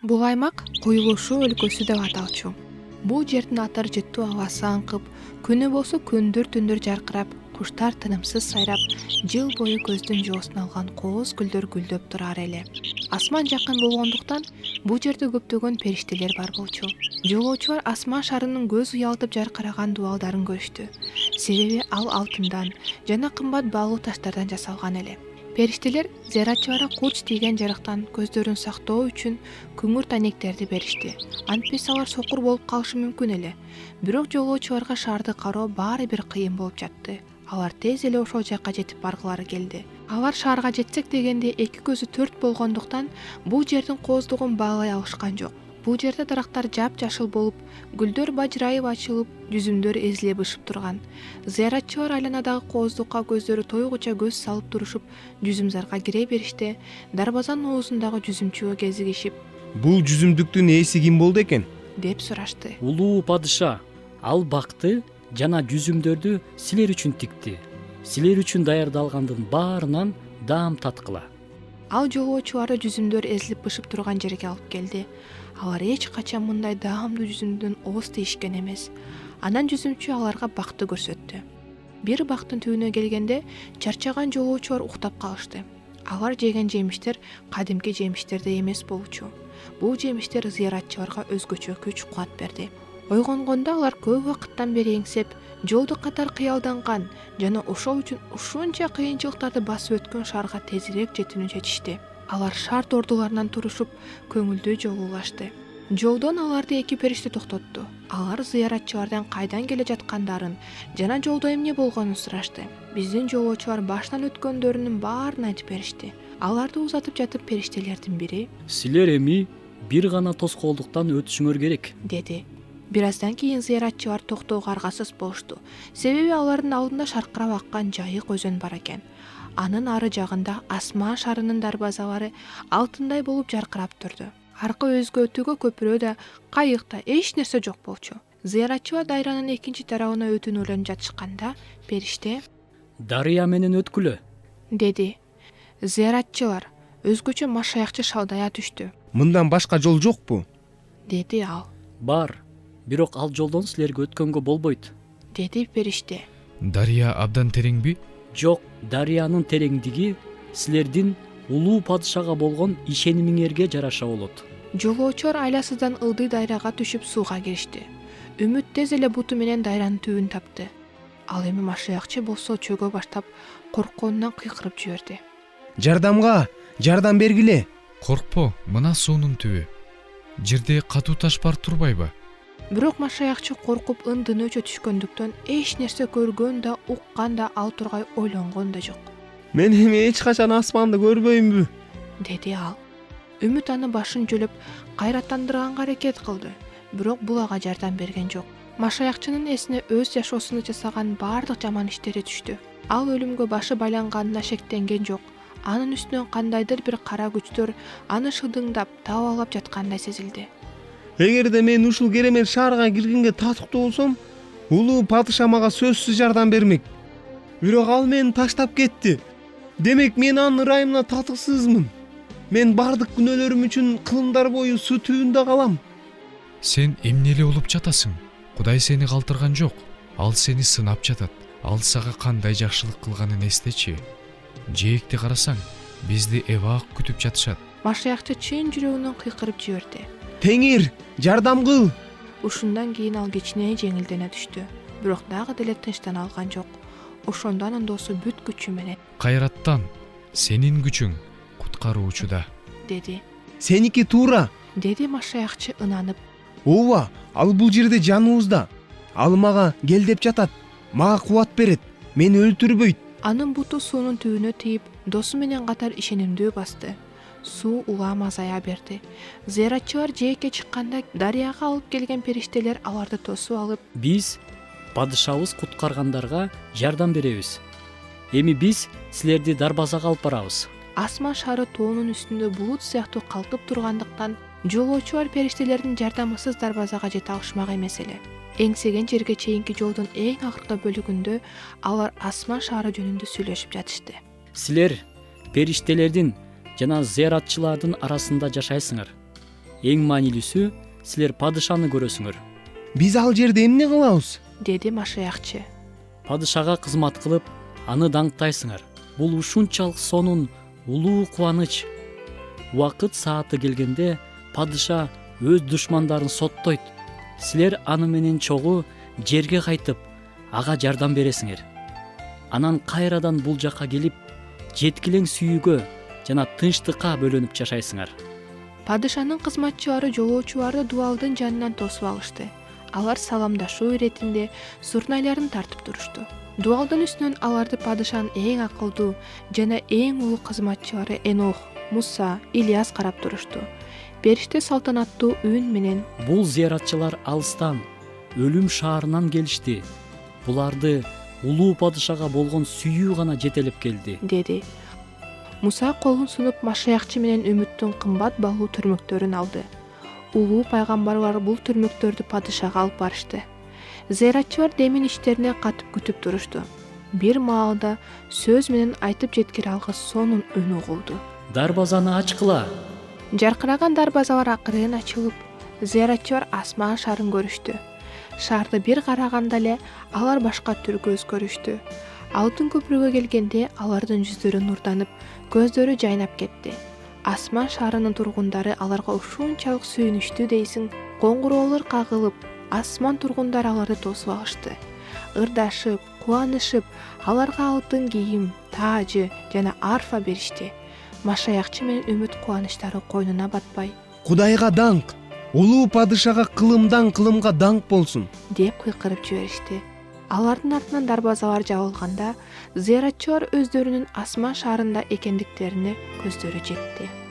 Бул аймак Куюлушуу өлкөсү деп аталчу. Бул жердин атар жыттуу абасы аңкып, күнү болсо күндүр-түндүр жаркырап, куштар тынымсыз сайрап, жыл бою көздүн жоосун алган кооз гүлдөр гүлдөп турар эле. Асман жакын болгондуктан бул жерде көптөгөн периштелер бар болчу. Жолоочулар асман шарынын көз уялтып жаркыраган дубалдарын көрүштү. Себеби ал алтындан жана кымбат баалуу таштардан жасалган эле. Периштелер зыяратчыларга курч тийген жарыктан көздөрүн сактоо үчүн күңүр тайнектерди беришти. Антпес алар сокур болуп калышы мүмкүн эле. Бирок жолоочуларга шаарды кароо баары бир кыйын болуп жатты. Алар тез эле ошол жакка жетип баргылары келди. Алар шаарга жетсек дегенде эки көзү төрт болгондуктан бул жердин кооздугун баалай алышкан жок. Бул жерде дарактар жап-жашыл болуп, гүлдөр бажырайып ачылып, жүзүмдөр эзиле бышып турган. Зыяратчылар айланадагы кооздукка көздөрү тойгуча көз салып турушуп, жүзүмзарга кире бериште, дарбазанын оозундагы жүзүмчүгө кезигишип, Бул жүзүмдүктүн ээси ким болду экен? деп сурашты. Улуу падыша, ал бакты жана жүзүмдөрдү силер үчүн тикти. Силер үчүн даярдалгандын баарынан даам таткыла. Ал жолоочуларды жүзүмдөр эзилип бышып турган жерге алып келди. Алар эч качан мындай даамдуу жүзүмдөн ооз тийишкен эмес. Анан жүзүмчү аларга бакты көрсөттү. Бир бактын түбүнө келгенде чарчаган жолоочулар уктап калышты. Алар жеген жемиштер кадимки жемиштердей эмес болчу. Бул жемиштер зыяратчыларга өзгөчө күч кубат берди. Ойгонгондо алар көп убакыттан бери эңсеп, жолду катар кыялданган жана ошол үчүн ушунча кыйынчылыктарды басып өткөн шаарга тезирээк жетүүнү чечишти. Алар шарт ордуларынан турушуп, көңүлдүү жол улашты. Жолдон аларды эки периште токтотту. Алар зыяратчылардан кайдан келе жаткандарын жана жолдо эмне болгонун сурашты. Биздин жолоочулар башынан өткөндөрүнүн баарын айтып беришти. Аларды узатып жатып периштелердин бири: Силер эми бир гана тоскоолдуктан өтүшүңөр керек, деди. Бир аздан кийин зыяратчылар токтоого аргасыз болушту. Себеби алардын алдында шаркырап аккан жайык өзөн бар экен. Анын ары жагында асман шарынын дарбазалары алтындай болуп жаркырап турду. Аркы өзгөтүүгө көпүрө да, кайык да эч нерсе жок болчу. Зыяратчылар дайранын экинчи тарабына өтүүнү ойлонуп жатышканда, периште: дарыя менен өткүлө. деди. Зыяратчылар өзгөчө машаякчы шалдая түштү. Мындан башка жол жокпу? деди ал. Бар, бирок ал жолдон силерге өткөнгө болбойт. деди периште. Дарыя абдан тереңби? Жок, дарыянын тереңдиги силердин улуу падышага болгон ишенимиңерге жараша болот. Жолоочулар айласыздан ылдый дайрага түшүп сууга киришти. Үмүт тез эле буту менен дайранын түбүн тапты. Ал эми машаякчы болсо чөгө баштап, коркконунан кыйкырып жиберди. Жардам бергиле. Коркпо, мына суунун түбү. Жерде катуу таш бар турбайбы? Бирок машаякчы коркуп ындынөчө түшкөндүктөн эч нерсе көргөн да, уккан да, ал тургай ойлонгон да жок. Мен эми эч качан асманды көрбөймүнбү? деди ал. Үмүт аны башын жөлөп кайраттандырганга аракет кылды, бирок бул ага жардам берген жок. Машаякчынын эсине өз жашоосунда жасаган баардык жаман иштери түштү. Ал өлүмгө башы байланганына шектенген жок. Анын үстүнөн кандайдыр бир кара күчтөр аны шыдыңдап, табалап жаткандай сезилди. Эгерде мен ушул керемет шаарга киргенге татыктуу болсом, улуу падыша мага сөзсүз жардам бермек. Бирок ал мени таштап кетти. Демек мен анын ырайымына татыксызмын. Мен бардык күнөөлөрүм үчүн кылымдар бою суу түбүндө калам. Сен эмнеле болуп жатасың? Кудай сени калтырган жок. Ал сени сынап жатат. Ал сага кандай жакшылык кылганын эстечи. Жээкти карасаң, бизди эбак күтүп жатышат. Машаякчы чын жүрөгүнөн кыйкырып жиберди. Теңир, жардам кыл. Ушундан кийин ал кичине жеңилдене түштү. Бирок дагы деле тынчтана алган жок. Ошондо анын досу бүт күчү менен: Кайраттан, сенин күчүң куткаруучуда, деди. Сеники туура. деди машаякчы ынанып. Ооба, ал бул жерде жаныбызда. Ал мага кел деп жатат. Мага кубат берет. Мени өлтүрбөйт. Анын буту суунун түбүнө тийип, досу менен катар ишенимдүү басты. Суу улам азая берди. Зыяратчылар жээкке чыкканда дарыяга алып келген периштелер аларды тосуп алып: Биз падышабыз куткаргандарга жардам беребиз. Эми биз силерди дарбазага алып барабыз. Асман шары тоонун үстүндө булут сыяктуу калкып тургандыктан жолоочулар периштелердин жардамысыз дарбазага жете алышмак эмес эле. Эңсеген жерге чейинки жолдун эң акыркы бөлүгүндө алар асман шаары жөнүндө сүйлөшүп жатышты. Силер периштелердин жана зыяратчылардын арасында жашайсыңар. эң маанилүүсү силер падышаны көрөсүңөр. Биз ал жерде эмне кылабыз? деди машаякчы. Падышага кызмат кылып, аны даңктайсыңар. Бул ушунчалык сонун улуу кубаныч. Убакыт сааты келгенде падыша өз душмандарын соттойт. Силер аны менен чогуу жерге кайтып, ага жардам бересиңер. Анан кайрадан бул жакка келип, жеткилең сүйүүгө жана тынчтыкка бөлөнүп жашайсыңар. Падышанын кызматчылары жолоочуларды дубалдын жанынан тосуп алышты. Алар саламдашуу иретинде сурнайларын тартып турушту. Дубалдын үстүнөн аларды падышанын эң акылдуу жана эң улуу кызматчылары Энох, Муса, Ильяс карап турушту. Бериште салтанаттуу үн менен: Бул зыяратчылар алыстан, өлүм шаарынан келишти. Буларды улуу падышага болгон сүйүү гана жетелеп келди, деди. Муса колун сунуп машаякчы менен үмүттүн кымбат баалуу түрмөктөрүн алды. Улуу пайгамбарлар бул түрмөктөрдү падышага алып барышты. Зыяратчылар демин иштерине катып күтүп турушту. Бир маалда сөз менен айтып жеткире алгыс сонун үн угулду. Дарбазаны ачкыла. Жаркыраган дарбазалар акырын ачылып, зыяратчылар асман шарын көрүштү. Шаарды бир караганда эле алар башка түргө өзгөрүштү. Алтын көпүргө келгенде алардын жүздөрү нурданып, көздөрү жайнап кетти. Асман шаарынын тургундары аларга ушунчалык сүйүнүштү дейсиң, коңгуроолор кагылып, асман тургундары аларды тосуп алышты. Ырдашып, кубанышып, аларга алтын кийим, таажы жана арфа беришти. Машаякчы менен үмүт кубанычтары койнуна батпай: Кудайга даңк, улуу падышага кылымдан кылымга даңк болсун, деп кыйкырып жиберишти. Алардын артынан дарбазалар жабылганда, зыяратчылар өздөрүнүн асман шаарында экендиктерине көздөрү жетти.